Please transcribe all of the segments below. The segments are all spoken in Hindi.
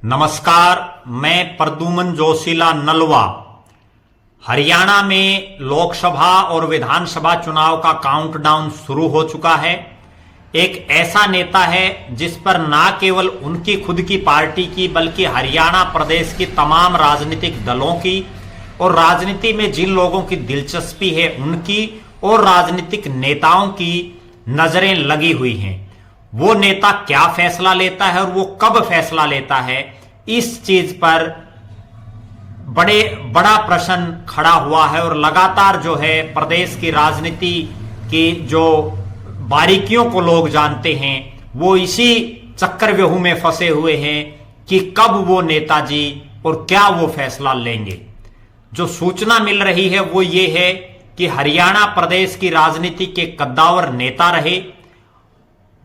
नमस्कार, मैं प्रद्युमन जोशीला नलवा। हरियाणा में लोकसभा और विधानसभा चुनाव का काउंटडाउन शुरू हो चुका है। एक ऐसा नेता है जिस पर ना केवल उनकी खुद की पार्टी की बल्कि हरियाणा प्रदेश की तमाम राजनीतिक दलों की और राजनीति में जिन लोगों की दिलचस्पी है उनकी और राजनीतिक नेताओं की नजरें लगी हुई हैं। वो नेता क्या फैसला लेता है और वो कब फैसला लेता है, इस चीज पर बड़ा प्रश्न खड़ा हुआ है। और लगातार जो है प्रदेश की राजनीति की जो बारीकियों को लोग जानते हैं वो इसी चक्रव्यूह में फंसे हुए हैं कि कब वो नेताजी और क्या वो फैसला लेंगे। जो सूचना मिल रही है वो ये है कि हरियाणा प्रदेश की राजनीति के कद्दावर नेता रहे,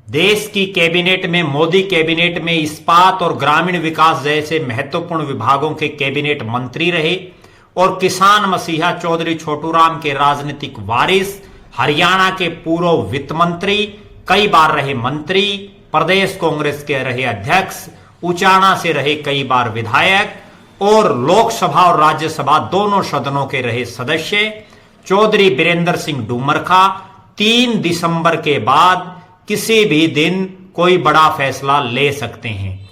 देश की कैबिनेट में, मोदी कैबिनेट में इस्पात और ग्रामीण विकास जैसे महत्वपूर्ण विभागों के कैबिनेट मंत्री रहे और किसान मसीहा चौधरी छोटूराम के राजनीतिक वारिस, हरियाणा के पूर्व वित्त मंत्री, कई बार रहे मंत्री, प्रदेश कांग्रेस के रहे अध्यक्ष, उचाना से रहे कई बार विधायक और लोकसभा और राज्यसभा दोनों सदनों के रहे सदस्य चौधरी बीरेंद्र सिंह डूमरखा 3 दिसंबर के बाद किसी भी दिन कोई बड़ा फैसला ले सकते हैं।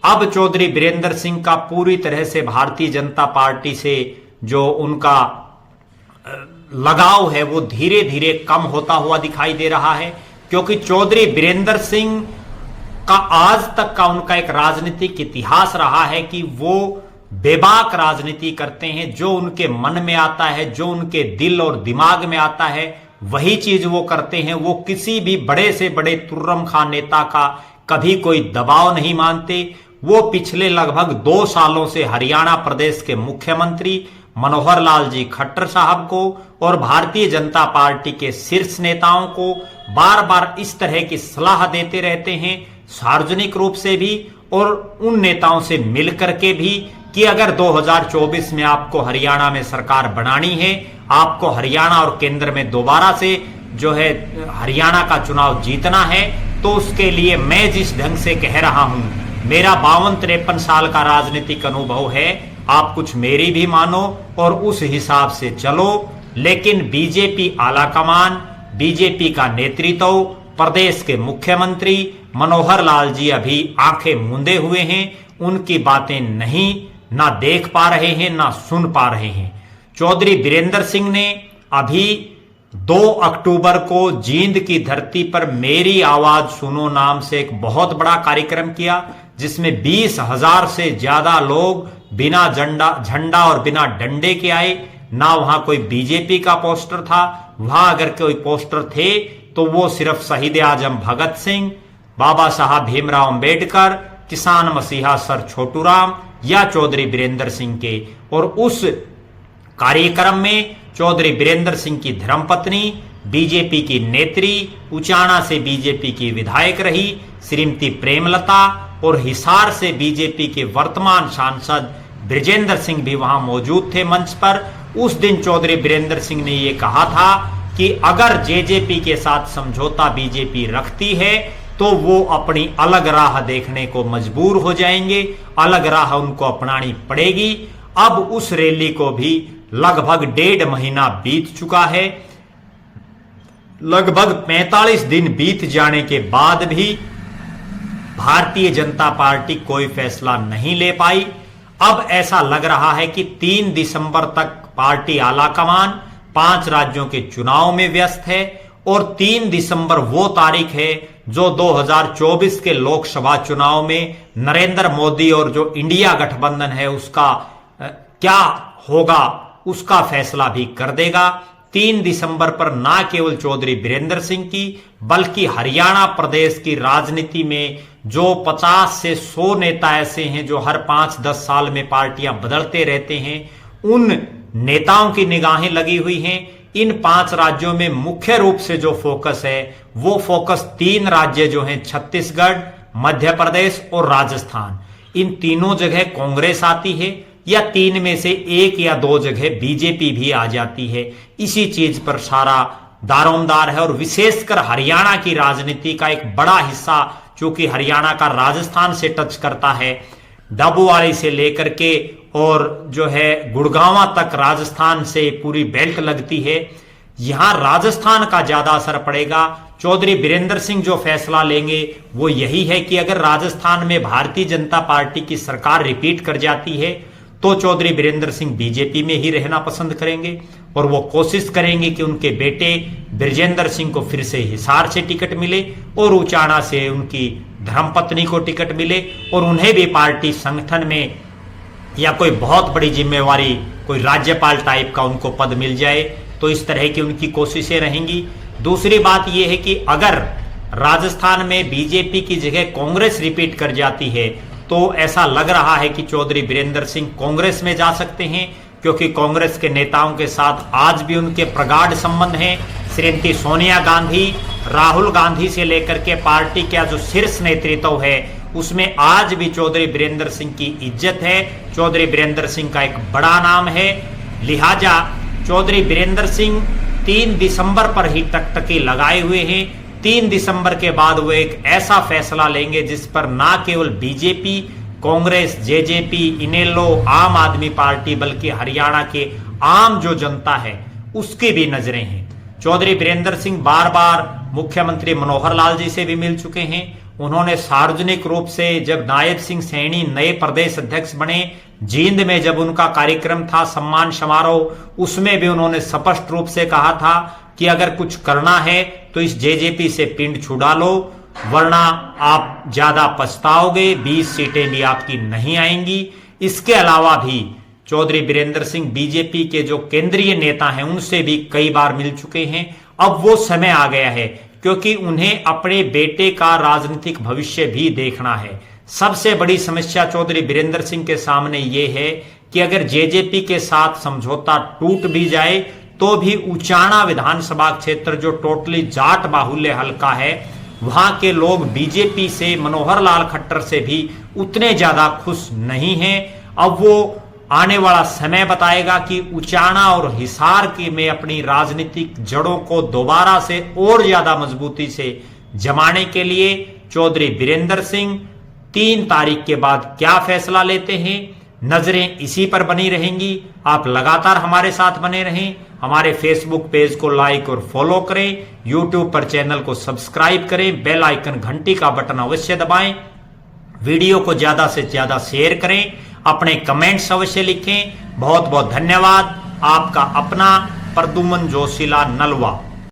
अब चौधरी बीरेंद्र सिंह का पूरी तरह से भारतीय जनता पार्टी से जो उनका लगाव है वो धीरे धीरे कम होता हुआ दिखाई दे रहा है, क्योंकि चौधरी बीरेंद्र सिंह का आज तक का उनका एक राजनीतिक इतिहास रहा है कि वो बेबाक राजनीति करते हैं। जो उनके मन में आता है, जो उनके दिल और दिमाग में आता है वही चीज वो करते हैं। वो किसी भी बड़े से बड़े तुर्रम खां नेता का कभी कोई दबाव नहीं मानते। वो पिछले लगभग 2 सालों से हरियाणा प्रदेश के मुख्यमंत्री मनोहर लाल जी खट्टर साहब को और भारतीय जनता पार्टी के शीर्ष नेताओं को बार बार इस तरह की सलाह देते रहते हैं, सार्वजनिक रूप से भी और उन नेताओं से मिलकर के भी, कि अगर 2024 में आपको हरियाणा में सरकार बनानी है, आपको हरियाणा और केंद्र में दोबारा से जो है हरियाणा का चुनाव जीतना है, तो उसके लिए मैं जिस ढंग से कह रहा हूं, मेरा 52-53 साल का राजनीतिक अनुभव है, आप कुछ मेरी भी मानो और उस हिसाब से चलो। लेकिन बीजेपी आलाकमान, बीजेपी का नेतृत्व, प्रदेश के मुख्यमंत्री मनोहर लाल जी अभी आंखें मूंदे हुए हैं, उनकी बातें नहीं ना देख पा रहे हैं ना सुन पा रहे हैं। चौधरी बीरेंद्र सिंह ने अभी 2 अक्टूबर को जींद की धरती पर मेरी आवाज सुनो नाम से एक बहुत बड़ा कार्यक्रम किया, जिसमें 20,000 से ज्यादा लोग बिना झंडा और बिना डंडे के आए। ना वहां कोई बीजेपी का पोस्टर था, वहां अगर कोई पोस्टर थे तो वो सिर्फ शहीद आजम भगत सिंह, बाबा साहब भीमराव अंबेडकर, किसान मसीहा सर छोटूराम या चौधरी बीरेंद्र सिंह के। और उस कार्यक्रम में चौधरी बीरेंद्र सिंह की धर्मपत्नी, बीजेपी की नेत्री, उचाना से बीजेपी की विधायक रही श्रीमती प्रेमलता और हिसार से बीजेपी के वर्तमान सांसद ब्रिजेंद्र सिंह भी वहां मौजूद थे मंच पर। उस दिन चौधरी बीरेंद्र सिंह ने यह कहा था कि अगर जेजेपी के साथ समझौता बीजेपी रखती है तो वो अपनी अलग राह देखने को मजबूर हो जाएंगे, अलग राह उनको अपनानी पड़ेगी। अब उस रैली को भी लगभग 1.5 महीना बीत चुका है। लगभग 45 दिन बीत जाने के बाद भी भारतीय जनता पार्टी कोई फैसला नहीं ले पाई। अब ऐसा लग रहा है कि 3 दिसंबर तक पार्टी आलाकमान 5 राज्यों के चुनाव में व्यस्त है और 3 दिसंबर वो तारीख है जो 2024 के लोकसभा चुनाव में नरेंद्र मोदी और जो इंडिया गठबंधन है उसका क्या होगा उसका फैसला भी कर देगा। 3 दिसंबर पर ना केवल चौधरी बीरेंद्र सिंह की बल्कि हरियाणा प्रदेश की राजनीति में जो 50 से 100 नेता ऐसे हैं जो हर 5-10 साल में पार्टियां बदलते रहते हैं, उन नेताओं की निगाहें लगी हुई हैं। इन 5 राज्यों में मुख्य रूप से जो फोकस है वो फोकस 3 राज्य जो हैं छत्तीसगढ़, मध्य प्रदेश और राजस्थान, इन तीनों जगह कांग्रेस आती है या 3 में से 1 या 2 जगह बीजेपी भी आ जाती है। इसी चीज पर सारा दारोमदार है और विशेषकर हरियाणा की राजनीति का एक बड़ा हिस्सा, चूंकि हरियाणा का राजस्थान से टच करता है, डबुवाड़ी से लेकर के और जो है गुड़गांवा तक राजस्थान से पूरी बेल्ट लगती है, यहां राजस्थान का ज्यादा असर पड़ेगा। चौधरी बीरेंद्र सिंह जो फैसला लेंगे वो यही है कि अगर राजस्थान में भारतीय जनता पार्टी की सरकार रिपीट कर जाती है तो चौधरी बीरेंद्र सिंह बीजेपी में ही रहना पसंद करेंगे और वो कोशिश करेंगे कि उनके बेटे बृजेंद्र सिंह को फिर से हिसार से टिकट मिले और उचाना से उनकी धर्मपत्नी को टिकट मिले और उन्हें भी पार्टी संगठन में या कोई बहुत बड़ी जिम्मेवारी, कोई राज्यपाल टाइप का उनको पद मिल जाए। तो इस तरह की उनकी कोशिशें रहेंगी। दूसरी बात यह है कि अगर राजस्थान में बीजेपी की जगह कांग्रेस रिपीट कर जाती है तो ऐसा लग रहा है कि चौधरी बीरेंद्र सिंह कांग्रेस में जा सकते हैं, क्योंकि कांग्रेस के नेताओं के साथ आज भी उनके प्रगाढ़ संबंध हैं। श्रीमती सोनिया गांधी, राहुल गांधी से लेकर के पार्टी का जो शीर्ष नेतृत्व है उसमें आज भी चौधरी बीरेंद्र सिंह की इज्जत है। चौधरी बीरेंद्र सिंह का एक बड़ा नाम है, लिहाजा चौधरी बीरेंद्र सिंह 3 दिसंबर पर ही टकटकी लगाए हुए हैं। 3 दिसंबर के बाद वो एक ऐसा फैसला लेंगे जिस पर ना केवल बीजेपी, कांग्रेस, जेजेपी, इनेलो, आम आदमी पार्टी बल्कि हरियाणा के आम जो जनता है उसकी भी नजरें हैं। चौधरी बीरेंद्र सिंह बार बार मुख्यमंत्री मनोहर लाल जी से भी मिल चुके हैं। उन्होंने सार्वजनिक रूप से जब नायब सिंह सैनी नए प्रदेश अध्यक्ष बने, जींद में जब उनका कार्यक्रम था सम्मान समारोह, उसमें भी उन्होंने स्पष्ट रूप से कहा था कि अगर कुछ करना है तो इस जेजेपी से पिंड छुड़ा लो, वरना आप ज्यादा पछताओगे, 20 सीटें भी आपकी नहीं आएंगी। इसके अलावा भी चौधरी बीरेंद्र सिंह बीजेपी के जो केंद्रीय नेता हैं उनसे भी कई बार मिल चुके हैं। अब वो समय आ गया है क्योंकि उन्हें अपने बेटे का राजनीतिक भविष्य भी देखना है। सबसे बड़ी समस्या चौधरी बीरेंद्र सिंह के सामने ये है कि अगर जेजेपी के साथ समझौता टूट भी जाए तो भी उचाना विधानसभा क्षेत्र जो टोटली जाट बाहुल्य हल्का है, वहां के लोग बीजेपी से, मनोहर लाल खट्टर से भी उतने ज्यादा खुश नहीं हैं। अब वो आने वाला समय बताएगा कि उचाना और हिसार की में अपनी राजनीतिक जड़ों को दोबारा से और ज्यादा मजबूती से जमाने के लिए चौधरी बीरेंद्र सिंह 3 तारीख के बाद क्या फैसला लेते हैं, नजरें इसी पर बनी रहेंगी। आप लगातार हमारे साथ बने रहें। हमारे फेसबुक पेज को लाइक और फॉलो करें, यूट्यूब पर चैनल को सब्सक्राइब करें, बेल आइकन घंटी का बटन अवश्य दबाएं, वीडियो को ज्यादा से ज्यादा शेयर करें, अपने कमेंट्स अवश्य लिखें। बहुत बहुत धन्यवाद। आपका अपना प्रद्युमन जोशीला नलवा।